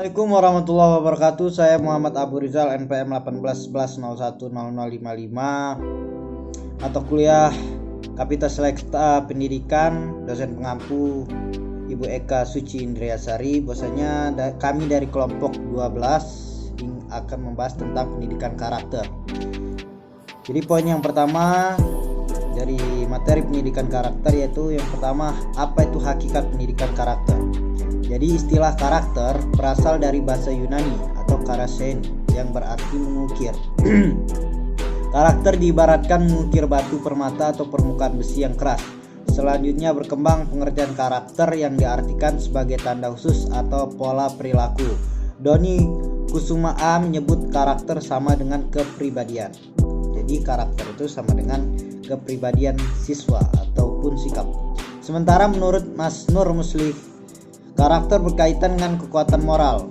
Assalamualaikum warahmatullahi wabarakatuh. Saya Muhammad Abu Rizal, NPM 1811010055 atau kuliah Kapita Selekta Pendidikan, dosen pengampu Ibu Eka Suci Indriasari. Bahwasanya kami dari kelompok 12 akan membahas tentang pendidikan karakter. Jadi poin yang pertama dari materi pendidikan karakter yaitu yang pertama, apa itu hakikat pendidikan karakter? Jadi istilah karakter berasal dari bahasa Yunani atau karasen yang berarti mengukir. Karakter diibaratkan mengukir batu, permata atau permukaan besi yang keras. Selanjutnya berkembang pengertian karakter yang diartikan sebagai tanda khusus atau pola perilaku. Doni Kusuma menyebut karakter sama dengan kepribadian. Jadi karakter itu sama dengan kepribadian siswa ataupun sikap. Sementara menurut Mas Nur Muslih, karakter berkaitan dengan kekuatan moral,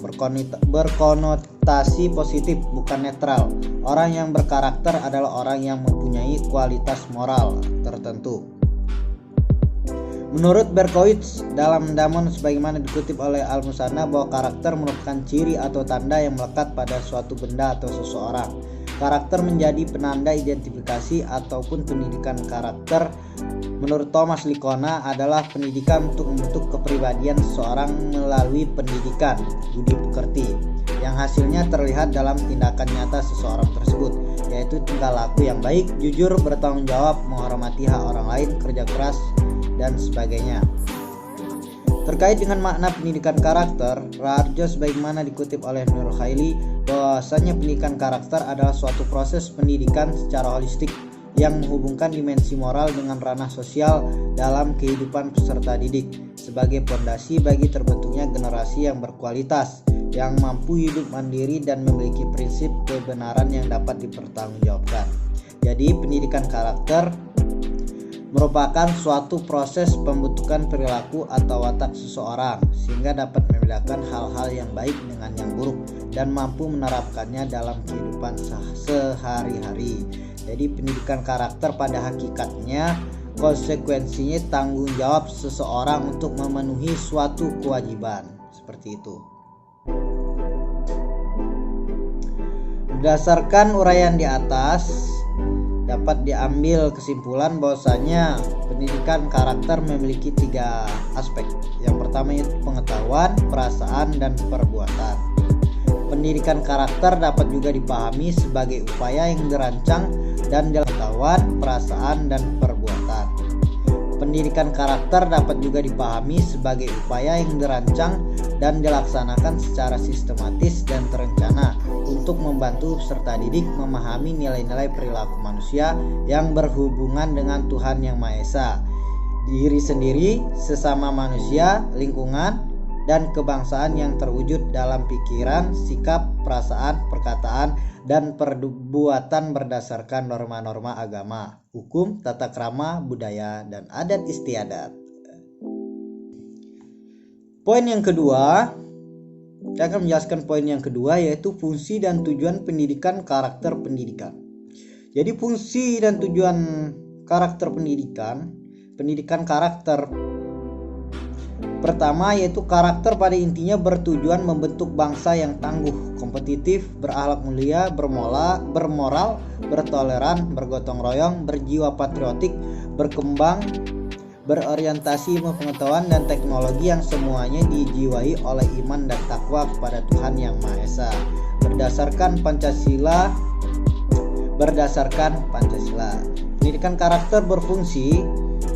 berkonotasi positif bukan netral. Orang yang berkarakter adalah orang yang mempunyai kualitas moral tertentu. Menurut Berkowitz dalam Damon sebagaimana dikutip oleh Al-Musanna bahwa karakter merupakan ciri atau tanda yang melekat pada suatu benda atau seseorang. Karakter menjadi penanda identifikasi ataupun pendidikan karakter. Menurut Thomas Likona adalah pendidikan untuk membentuk kepribadian seseorang melalui pendidikan budi pekerti yang hasilnya terlihat dalam tindakan nyata seseorang tersebut, yaitu tingkah laku yang baik, jujur, bertanggung jawab, menghormati hak orang lain, kerja keras, dan sebagainya. Terkait dengan makna pendidikan karakter, Raharjo sebagaimana dikutip oleh Nur Khaili bahwasanya pendidikan karakter adalah suatu proses pendidikan secara holistik yang menghubungkan dimensi moral dengan ranah sosial dalam kehidupan peserta didik sebagai fondasi bagi terbentuknya generasi yang berkualitas, yang mampu hidup mandiri dan memiliki prinsip kebenaran yang dapat dipertanggungjawabkan. Jadi pendidikan karakter merupakan suatu proses pembentukan perilaku atau watak seseorang sehingga dapat membedakan hal-hal yang baik dengan yang buruk dan mampu menerapkannya dalam kehidupan sehari-hari. Jadi pendidikan karakter pada hakikatnya konsekuensinya tanggung jawab seseorang untuk memenuhi suatu kewajiban. Seperti itu. Berdasarkan uraian di atas, dapat diambil kesimpulan bahwasanya pendidikan karakter memiliki 3 aspek. Yang pertama yaitu pengetahuan, perasaan, dan perbuatan. Pendidikan karakter dapat juga dipahami sebagai upaya yang dirancang dan pengetahuan, perasaan, dan perbuatan. Pendidikan karakter dapat juga dipahami sebagai upaya yang dirancang dan dilaksanakan secara sistematis dan terencana untuk membantu peserta didik memahami nilai-nilai perilaku manusia yang berhubungan dengan Tuhan Yang Maha Esa, diri sendiri, sesama manusia, lingkungan, dan kebangsaan yang terwujud dalam pikiran, sikap, perasaan, perkataan, dan perbuatan berdasarkan norma-norma agama, hukum, tata krama, budaya, dan adat istiadat. Poin yang kedua, saya akan menjelaskan poin yang kedua yaitu fungsi dan tujuan pendidikan karakter pendidikan. Jadi fungsi dan tujuan karakter pendidikan karakter pertama yaitu karakter pada intinya bertujuan membentuk bangsa yang tangguh, kompetitif, berakhlak mulia, bermoral, bertoleran, bergotong royong, berjiwa patriotik, berkembang, berorientasi ilmu pengetahuan dan teknologi yang semuanya dijiwai oleh iman dan takwa kepada Tuhan Yang Maha Esa berdasarkan Pancasila. Pendidikan karakter berfungsi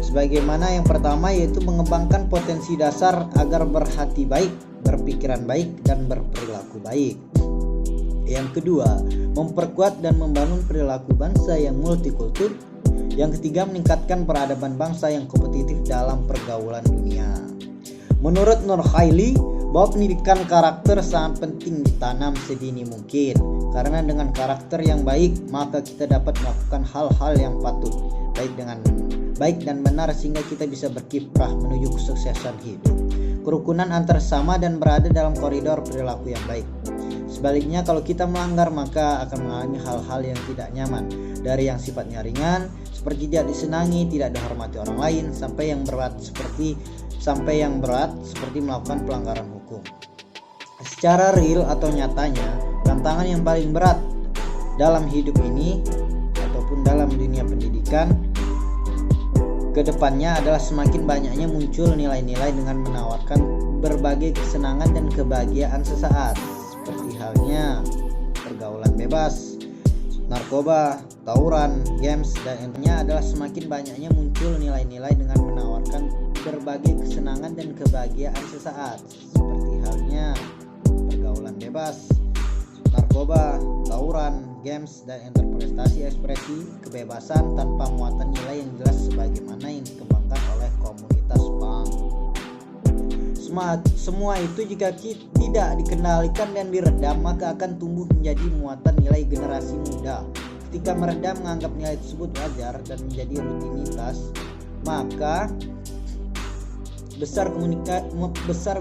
sebagaimana yang pertama yaitu mengembangkan potensi dasar agar berhati baik, berpikiran baik, dan berperilaku baik. Yang kedua, memperkuat dan membangun perilaku bangsa yang multikultur. Yang ketiga, meningkatkan peradaban bangsa yang kompetitif dalam pergaulan dunia. Menurut Nur Khaili, bahwa pendidikan karakter sangat penting ditanam sedini mungkin, karena dengan karakter yang baik maka kita dapat melakukan hal-hal yang patut, baik dan benar sehingga kita bisa berkiprah menuju kesuksesan hidup, kerukunan antar sesama, dan berada dalam koridor perilaku yang baik. Sebaliknya kalau kita melanggar maka akan mengalami hal-hal yang tidak nyaman, dari yang sifatnya ringan seperti tidak disenangi, tidak dihormati orang lain, sampai yang berat seperti melakukan pelanggaran hukum. Secara real atau nyatanya, tantangan yang paling berat dalam hidup ini ataupun dalam dunia pendidikan kedepannya adalah semakin banyaknya muncul nilai-nilai dengan menawarkan berbagai kesenangan dan kebahagiaan sesaat, seperti halnya pergaulan bebas, narkoba, tawuran, games, dan intinya adalah semakin banyaknya muncul nilai-nilai dengan menawarkan berbagai kesenangan dan kebahagiaan sesaat, seperti halnya pergaulan bebas, narkoba, tawuran, games, dan interpretasi ekspresi kebebasan tanpa muatan nilai yang jelas sebagaimana yang dikembangkan oleh komunitas punk. Semua itu jika tidak dikendalikan dan diredam, maka akan tumbuh menjadi muatan nilai generasi muda. Ketika meredam menganggap nilai tersebut wajar dan menjadi rutinitas, maka besar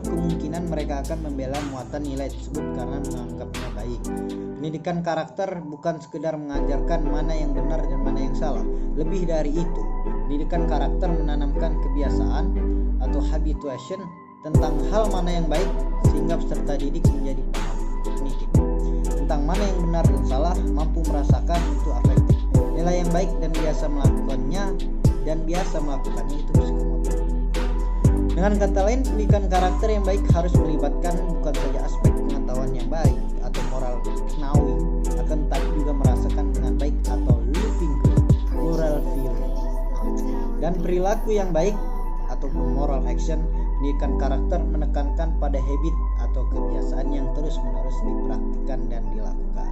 kemungkinan mereka akan membela muatan nilai tersebut karena menganggapnya baik. Pendidikan karakter bukan sekedar mengajarkan mana yang benar dan mana yang salah. Lebih dari itu, pendidikan karakter menanamkan kebiasaan atau habituation tentang hal mana yang baik sehingga peserta didik menjadi paham kognitif tentang mana yang benar dan salah, mampu merasakan itu afektif. Nilai yang baik dan biasa melakukannya itu psikomotor. Dengan kata lain, pendidikan karakter yang baik harus melibatkan bukan saja aspek pengetahuan yang baik atau moral knowing, akan tetapi juga merasakan dengan baik atau living good, moral feeling, dan perilaku yang baik ataupun moral action. Pendidikan karakter menekankan pada habit atau kebiasaan yang terus-menerus dipraktikkan dan dilakukan.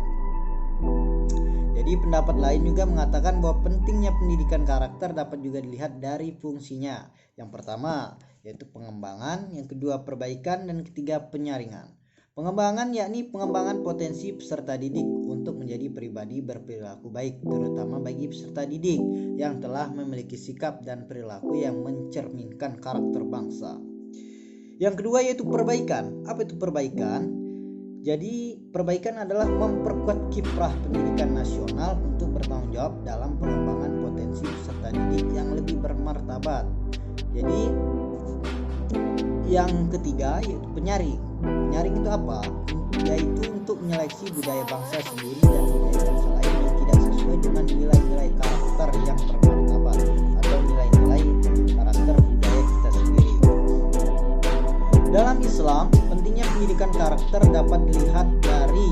Jadi pendapat lain juga mengatakan bahwa pentingnya pendidikan karakter dapat juga dilihat dari fungsinya. Yang pertama yaitu pengembangan, yang kedua perbaikan, dan ketiga penyaringan. Pengembangan yakni pengembangan potensi peserta didik untuk menjadi pribadi berperilaku baik, terutama bagi peserta didik yang telah memiliki sikap dan perilaku yang mencerminkan karakter bangsa. Yang kedua yaitu perbaikan. Apa itu perbaikan? Jadi perbaikan adalah memperkuat kiprah pendidikan nasional untuk bertanggung jawab dalam pengembangan potensi peserta didik yang lebih bermartabat. Jadi yang ketiga yaitu penyaring. Penyaring itu apa? Yaitu untuk menyeleksi budaya bangsa sendiri dan budaya bangsa lain yang tidak sesuai dengan nilai-nilai karakter yang bermartabat atau nilai-nilai karakter budaya kita sendiri. Dalam Islam, pentingnya pendidikan karakter dapat dilihat dari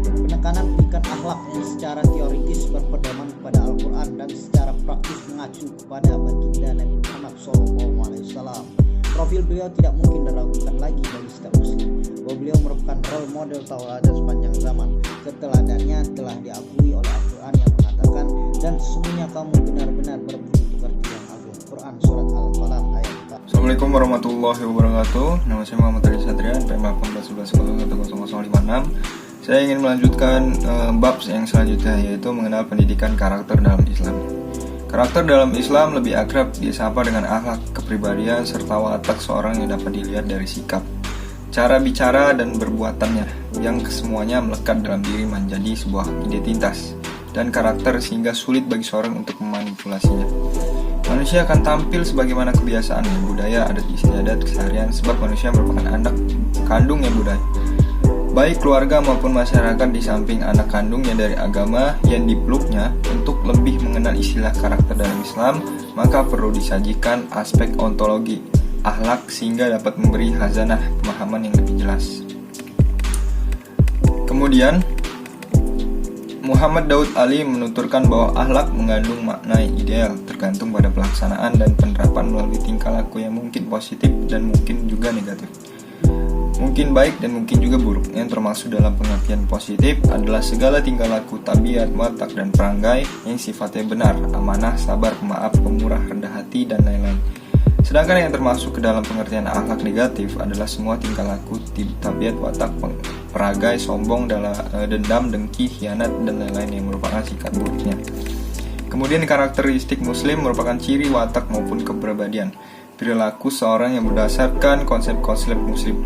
penekanan pendidikan akhlak yang secara teoritis berpedoman kepada Al-Quran dan secara praktis mengacu kepada baginda Nabi Muhammad SAW. Profil beliau tidak mungkin diragukan lagi bagi setiap muslim bahwa beliau merupakan role model tauladan sepanjang zaman. Keteladannya telah diakui oleh Al-Quran yang mengatakan, dan sesungguhnya kamu benar-benar berbudi pekerti yang agung. Quran Surat Al-Qalam ayat 4. Assalamualaikum warahmatullahi wabarakatuh. Nama saya Muhammad Ali Satria, PM 1811101056. Saya ingin melanjutkan bab yang selanjutnya, yaitu mengenal pendidikan karakter dalam Islam. Karakter dalam Islam lebih akrab disapa dengan akhlak, kepribadian, serta watak seorang yang dapat dilihat dari sikap, cara bicara, dan perbuatannya, yang kesemuanya melekat dalam diri menjadi sebuah identitas dan karakter sehingga sulit bagi seorang untuk memanipulasinya. Manusia akan tampil sebagaimana kebiasaannya, budaya, adat istiadat, keseharian, sebab manusia merupakan anak kandungnya budaya. Baik keluarga maupun masyarakat di samping anak kandungnya dari agama yang dipeluknya. Untuk lebih mengenal istilah karakter dalam Islam, maka perlu disajikan aspek ontologi, akhlak, sehingga dapat memberi khazanah pemahaman yang lebih jelas. Kemudian Muhammad Daud Ali menuturkan bahwa akhlak mengandung makna ideal, tergantung pada pelaksanaan dan penerapan melalui tingkah laku yang mungkin positif dan mungkin juga negatif, mungkin baik dan mungkin juga buruk. Yang termasuk dalam pengertian positif adalah segala tingkah laku, tabiat, watak, dan perangai yang sifatnya benar, amanah, sabar, pemaaf, pemurah, rendah hati, dan lain-lain. Sedangkan yang termasuk ke dalam pengertian akhlak negatif adalah semua tingkah laku, tabiat, watak, peragai, sombong, dendam, dengki, khianat, dan lain-lain yang merupakan sikap buruknya. Kemudian karakteristik muslim merupakan ciri, watak, maupun kepribadian perilaku seorang yang berdasarkan konsep-konsep muslim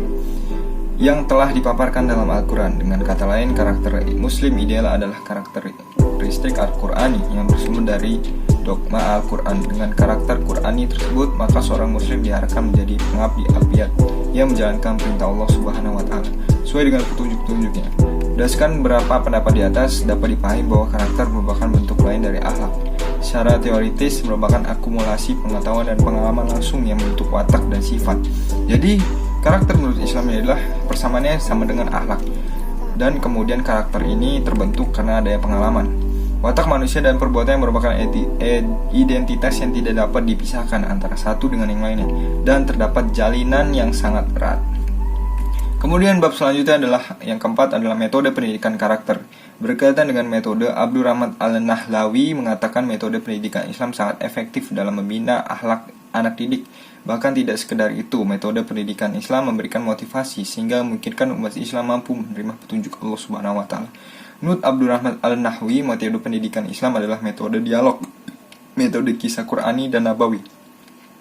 yang telah dipaparkan dalam Al-Quran. Dengan kata lain, karakter muslim ideal adalah karakteristik Al-Qurani yang bersumber dari dogma Al-Quran. Dengan karakter Qurani tersebut, maka seorang muslim diharapkan menjadi pengabdi abiyat yang menjalankan perintah Allah Subhanahu wa Ta'ala. sesuai dengan petunjuk-petunjuknya. Berdasarkan beberapa pendapat di atas, dapat dipahami bahwa karakter merupakan bentuk lain dari akhlak. Secara teoritis merupakan akumulasi pengetahuan dan pengalaman langsung yang membentuk watak dan sifat. Jadi, karakter menurut Islam ini adalah persamaannya sama dengan akhlak. Dan kemudian karakter ini terbentuk karena adanya pengalaman. Watak manusia dan perbuatannya merupakan identitas yang tidak dapat dipisahkan antara satu dengan yang lainnya, dan terdapat jalinan yang sangat erat. Kemudian bab selanjutnya adalah yang keempat adalah metode pendidikan karakter. Berkaitan dengan metode, Abdurrahman Al-Nahlawi mengatakan metode pendidikan Islam sangat efektif dalam membina akhlak anak didik. Bahkan tidak sekedar itu, metode pendidikan Islam memberikan motivasi sehingga memungkinkan umat Islam mampu menerima petunjuk Allah Subhanahu wa taala. Menurut Abdurrahman Al-Nahwi, metode pendidikan Islam adalah metode dialog, metode kisah Qur'ani dan Nabawi,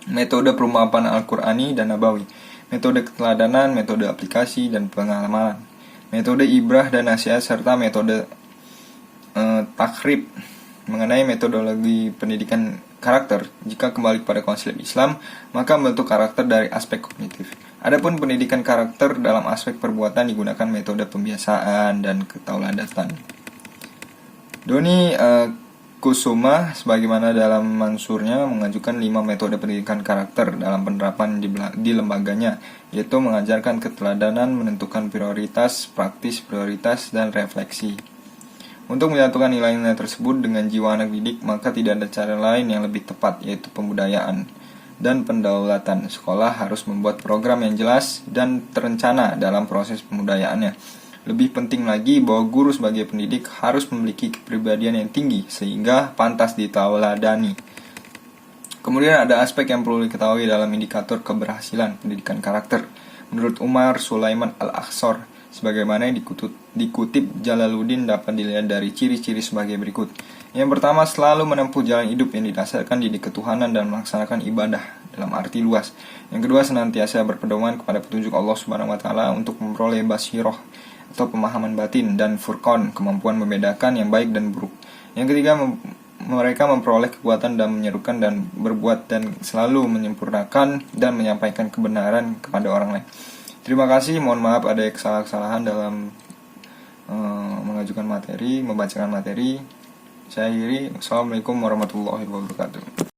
metode perumpamaan Al-Qur'ani dan Nabawi, metode keteladanan, metode aplikasi dan pengalaman, metode ibrah dan nasihat, serta metode takrib. Mengenai metodologi pendidikan karakter, jika kembali kepada konsep Islam, maka membentuk karakter dari aspek kognitif. Adapun pendidikan karakter dalam aspek perbuatan digunakan metode pembiasaan dan ketauladatan. Doni Kusuma sebagaimana dalam mansurnya mengajukan 5 metode pendidikan karakter dalam penerapan di lembaganya, yaitu mengajarkan keteladanan, menentukan prioritas, praktis prioritas, dan refleksi. Untuk menyatukan nilai-nilai tersebut dengan jiwa anak didik, maka tidak ada cara lain yang lebih tepat, yaitu pembudayaan dan pendaulatan. Sekolah harus membuat program yang jelas dan terencana dalam proses pemudayaannya. Lebih penting lagi bahwa guru sebagai pendidik harus memiliki kepribadian yang tinggi sehingga pantas ditauladani. Kemudian ada aspek yang perlu diketahui dalam indikator keberhasilan pendidikan karakter. Menurut Umar Sulaiman Al-Akhsor, sebagaimana yang dikutip Jalaluddin, dapat dilihat dari ciri-ciri sebagai berikut. Yang pertama, selalu menempuh jalan hidup yang didasarkan di ketuhanan dan melaksanakan ibadah dalam arti luas. Yang kedua, senantiasa berpedoman kepada petunjuk Allah Subhanahu wa taala untuk memperoleh basiroh atau pemahaman batin, dan furqan, kemampuan membedakan yang baik dan buruk. Yang ketiga, mereka memperoleh kekuatan dan menyerukan dan berbuat dan selalu menyempurnakan dan menyampaikan kebenaran kepada orang lain. Terima kasih, mohon maaf ada kesalahan dalam mengajukan materi, membacakan materi. Saya akhiri. Assalamualaikum warahmatullahi wabarakatuh.